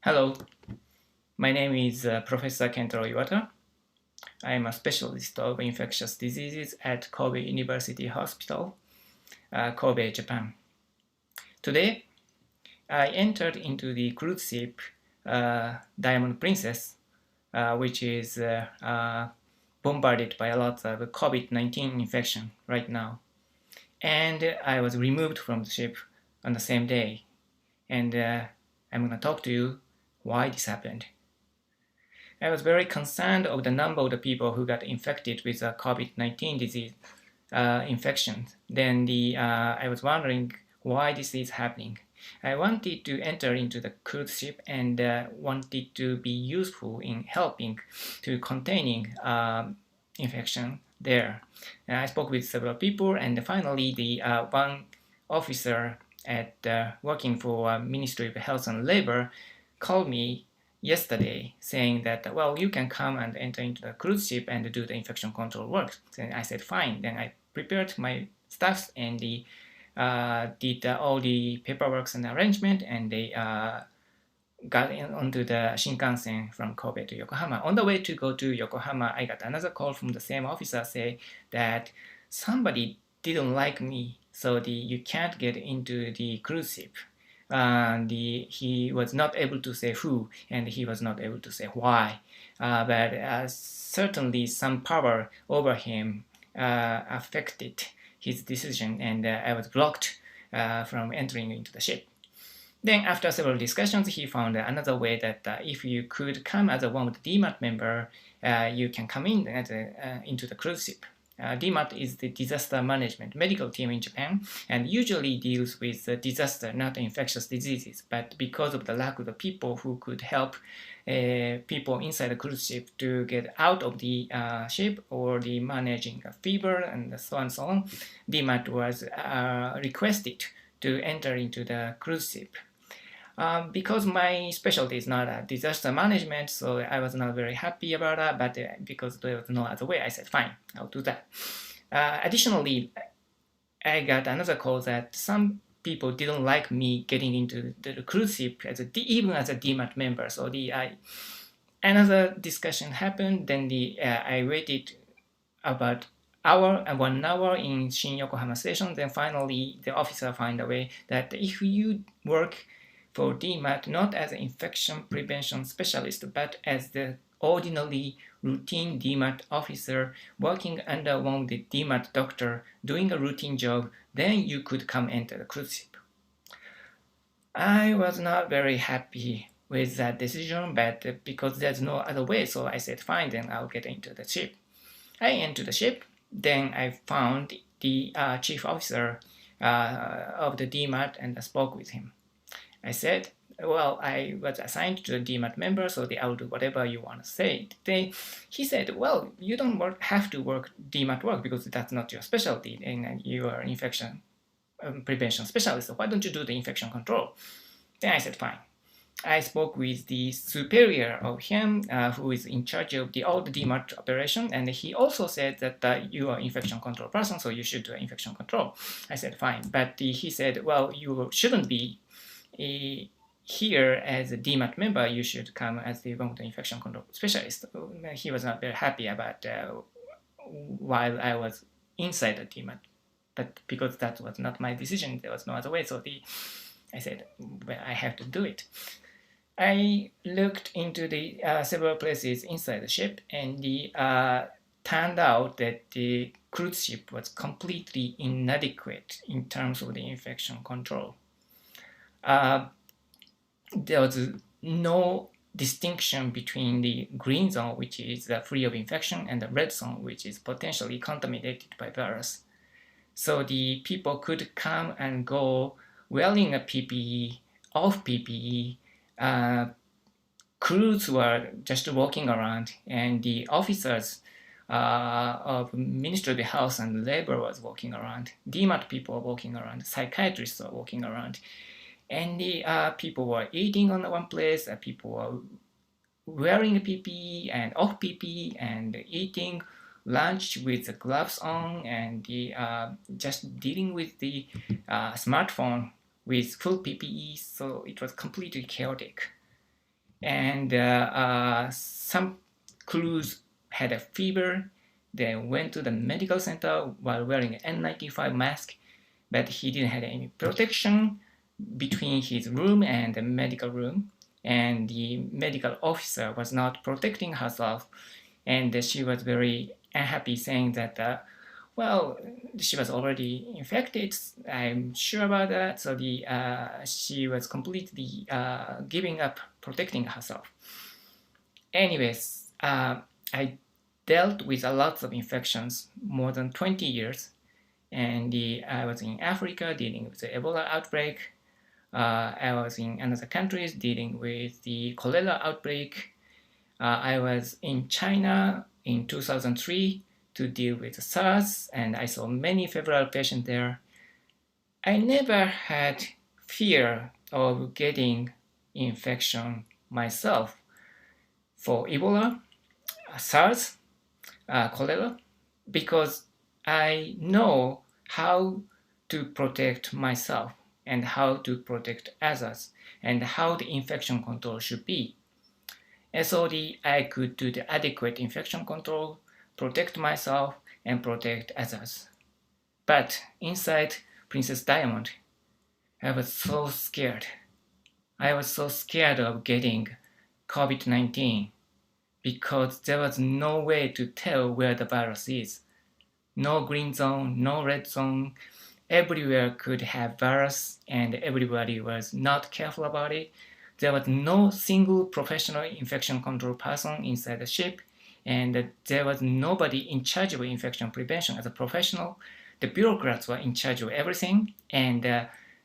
Hello, my name is Professor Kentaro Iwata. I am a specialist of infectious diseases at Kobe University Hospital, Kobe, Japan. Today, I entered into the cruise ship Diamond Princess, which is bombarded by a lot of COVID-19 infection right now. And I was removed from the ship on the same day. And I'm going to talk to you why this happened. I was very concerned of the number of the people who got infected with COVID-19 disease infection. Then I was wondering why this is happening. I wanted to enter into the cruise ship and wanted to be useful in helping to containing infection there. I spoke with several people, and finally, the one officer at working for Ministry of Health and Labor called me yesterday saying that, well, you can come and enter into the cruise ship and do the infection control work. Then I said, fine. Then I prepared my stuff and did all the paperwork and arrangement, and they got onto the Shinkansen from Kobe to Yokohama. On the way to go to Yokohama, I got another call from the same officer say that somebody didn't like me, so you can't get into the cruise ship. He was not able to say who, and he was not able to say why. But certainly some power over him affected his decision, and I was blocked from entering into the ship. Then after several discussions, he found another way that if you could come as one of the DMAT member, you can come in into the cruise ship. DMAT is the disaster management medical team in Japan and usually deals with disaster, not infectious diseases. But because of the lack of the people who could help people inside the cruise ship to get out of the ship or the managing a fever and so on and so on, DMAT was requested to enter into the cruise ship. Because my specialty is not disaster management, so I was not very happy about that, but because there was no other way, I said, fine, I'll do that. Additionally, I got another call that some people didn't like me getting into the cruise ship even as a DMAT member. So another discussion happened, then I waited about 1 hour in Shin Yokohama station, then finally the officer found a way that if you work for DMAT not as an infection prevention specialist, but as the ordinary routine DMAT officer working under one of the DMAT doctor doing a routine job, then you could come enter the cruise ship. I was not very happy with that decision, but because there's no other way, so I said, fine, then I'll get into the ship. I entered the ship, then I found the chief officer of the DMAT and I spoke with him. I said, well, I was assigned to the DMAT member, so I'll do whatever you want to say. He said, well, you don't have to work DMAT work because that's not your specialty, and you are an infection prevention specialist, so why don't you do the infection control? Then I said, fine. I spoke with the superior of him, who is in charge of all the DMAT operation, and he also said that you are infection control person, so you should do infection control. I said, fine. But he said, well, you shouldn't be here as a DMAT member, you should come as the infection control specialist. He was not very happy about while I was inside the DMAT, but because that was not my decision, there was no other way. So I said, well, I have to do it. I looked into the several places inside the ship, and turned out that the cruise ship was completely inadequate in terms of the infection control. There was no distinction between the green zone, which is free of infection, and the red zone, which is potentially contaminated by virus. So the people could come and go wearing a PPE, off PPE. Crews were just walking around, and the officers of Ministry of Health and Labor was walking around. DMAT people were walking around. Psychiatrists were walking around. And the people were eating on one place, people were wearing PPE and off PPE and eating lunch with the gloves on, and just dealing with the smartphone with full PPE, so it was completely chaotic. And some crews had a fever. They went to the medical center while wearing an N95 mask, but he didn't have any protection between his room and the medical room. And the medical officer was not protecting herself, and she was very unhappy, saying that well, she was already infected. I'm sure about that. So she was completely giving up protecting herself. Anyways, I dealt with a lot of infections, more than 20 years, and I was in Africa dealing with the Ebola outbreak. I was in another countries dealing with the cholera outbreak. I was in China in 2003 to deal with SARS, and I saw many febrile patients there. I never had fear of getting infection myself for Ebola, SARS, cholera, because I know how to protect myself and how to protect others and how the infection control should be. And so I could do the adequate infection control, protect myself, and protect others. But inside Princess Diamond, I was so scared. I was so scared of getting COVID-19 because there was no way to tell where the virus is. No green zone, no red zone. Everywhere could have virus and everybody was not careful about it. There was no single professional infection control person inside the ship, and there was nobody in charge of infection prevention as a professional. The bureaucrats were in charge of everything, and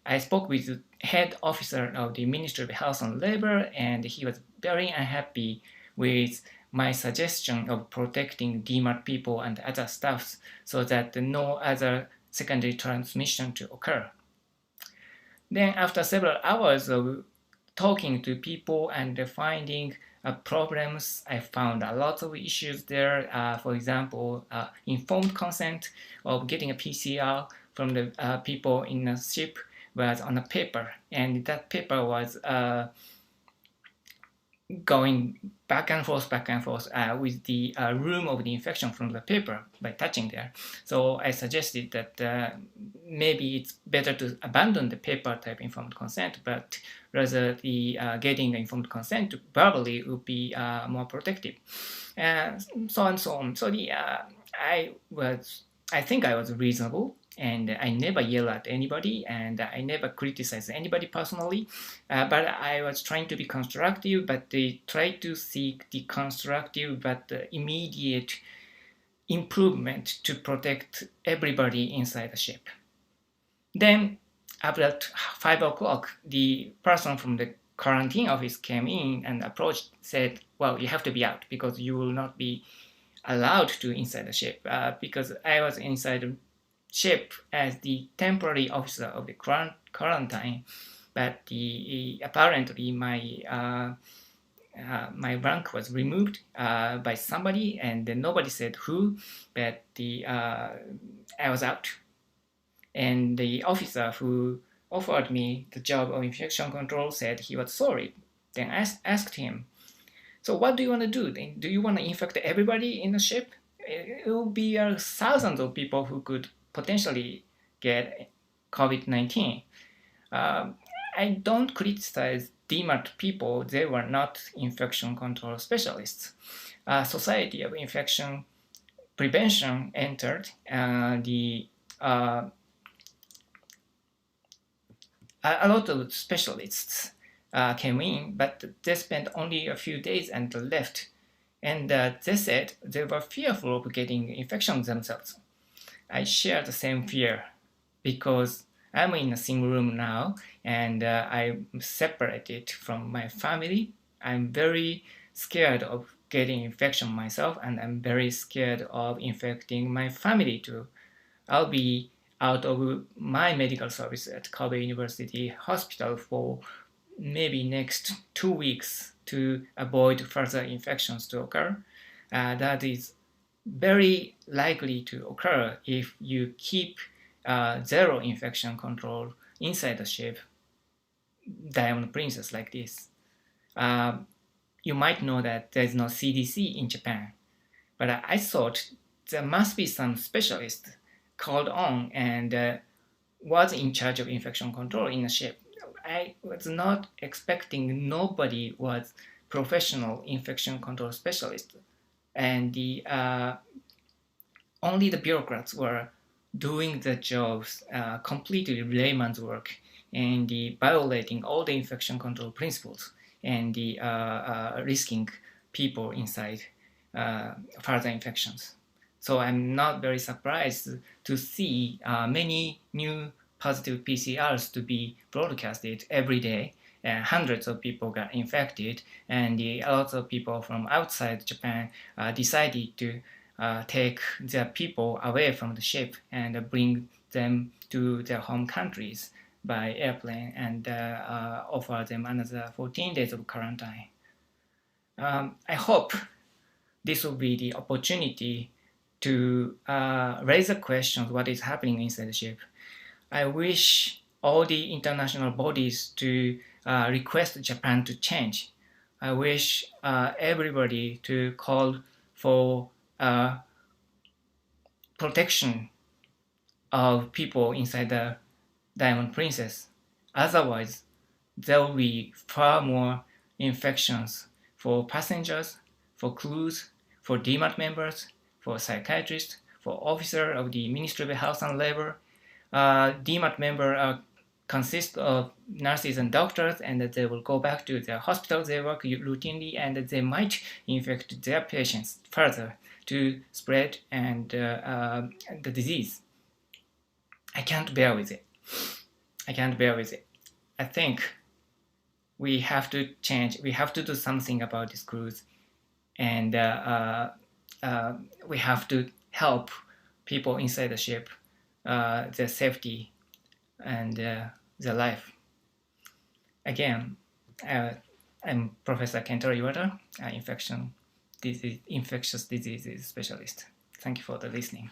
I spoke with the head officer of the Ministry of Health and Labor, and he was very unhappy with my suggestion of protecting DMARC people and other staffs so that no other secondary transmission to occur. Then after several hours of talking to people and finding problems, I found a lot of issues there. For example, informed consent of getting a PCR from the people in the ship was on a paper, and that paper was going back and forth with the room of the infection from the paper by touching there. So I suggested that maybe it's better to abandon the paper type informed consent, but rather the getting informed consent verbally would be more protective, and so on and so on. So I think I was reasonable, and I never yell at anybody, and I never criticize anybody personally, but I was trying to be constructive, but they tried to seek the constructive but immediate improvement to protect everybody inside the ship. Then about 5 o'clock, the person from the quarantine office came in and approached, said, well, you have to be out because you will not be allowed to inside the ship, because I was inside the ship as the temporary officer of the quarantine, but apparently my rank was removed by somebody, and nobody said who, but I was out. And the officer who offered me the job of infection control said he was sorry. Then I asked him, so what do you want to do? Do you want to infect everybody in the ship? It will be thousands of people who could potentially get COVID-19. I don't criticize DMARC people. They were not infection control specialists. Society of Infection Prevention entered a lot of specialists came in, but they spent only a few days and left. And they said they were fearful of getting infections themselves. I share the same fear because I'm in a single room now, and I'm separated from my family. I'm very scared of getting infection myself, and I'm very scared of infecting my family too. I'll be out of my medical service at Kobe University Hospital for maybe next 2 weeks to avoid further infections to occur. That is very likely to occur if you keep zero infection control inside the ship, Diamond Princess, like this. you might know that there's no CDC in Japan, but I thought there must be some specialist called on and was in charge of infection control in a ship. I was not expecting nobody was professional infection control specialist, and only the bureaucrats were doing the jobs, completely layman's work, and violating all the infection control principles, and risking people inside further infections. So I'm not very surprised to see many new positive PCRs to be broadcasted every day. Hundreds of people got infected, and a lot of people from outside Japan decided to take their people away from the ship and bring them to their home countries by airplane and offer them another 14 days of quarantine. I hope this will be the opportunity to raise the questions what is happening inside the ship. I wish all the international bodies to request Japan to change. I wish everybody to call for protection of people inside the Diamond Princess. Otherwise, there will be far more infections for passengers, for crews, for DMAT members, for psychiatrists, for officers of the Ministry of Health and Labor. DMAT members consist of nurses and doctors, and they will go back to their hospitals they work routinely, and they might infect their patients further to spread and the disease. I can't bear with it. I can't bear with it. I think we have to change. We have to do something about this cruise, and we have to help people inside the ship, their safety and their life. Again, I'm Professor Kentaro Iwata, infectious diseases specialist. Thank you for the listening.